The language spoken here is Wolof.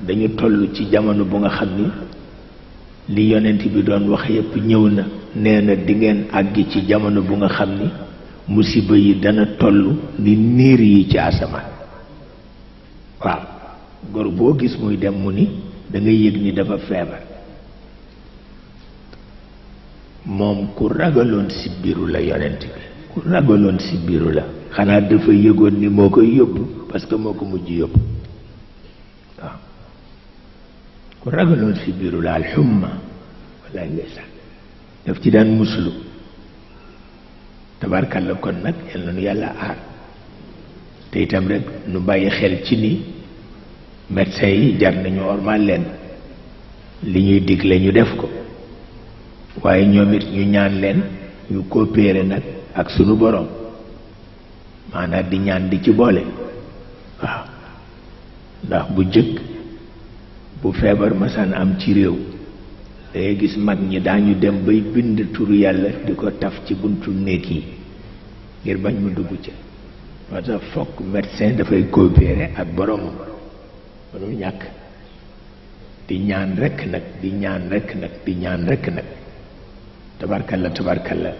dañu toll ci jamono bu nga xam ni li yonent bi doon wax yépp ñëw na. nee na di ngeen àgg ci jamono bu nga xam ni musiba yi dana toll ni niir yi ci asamaan. waaw góor boo gis muy dem mu ni da ngay yëg ni dafa feebar. moom ku ragaloon si biiru la yonent bi ku ragaloon si biiru la xanaa dafa yëgoon ni moo koy yóbbu parce que moo ko mujj yóbbu. waaw ku ragaloon si biiru la alxumma walla ndeysaan daf ci daan muslu. tabarkalla kon nag yal na nu yàlla aar te itam rek nu bàyyi xel ci ni médecin yi jar nañu ormal leen li ñuy digle ñu def ko waaye ñoom it ñu ñaan leen ñu coopérer nag ak sunu borom maanaam di ñaan di ci boole. waaw ndax bu jëkk bu feebar masaan am ci réew dangay gis mag ñi daañu dem bay bind turu yàlla di ko taf ci buntu néeg yi ngir bañ mu dugg ca. moo tax fokk médecin dafay coopérer ak boromam mënul ñàkk di ñaan rekk nag di ñaan rekk nag di ñaan rekk nag tabarkalla tabarkalla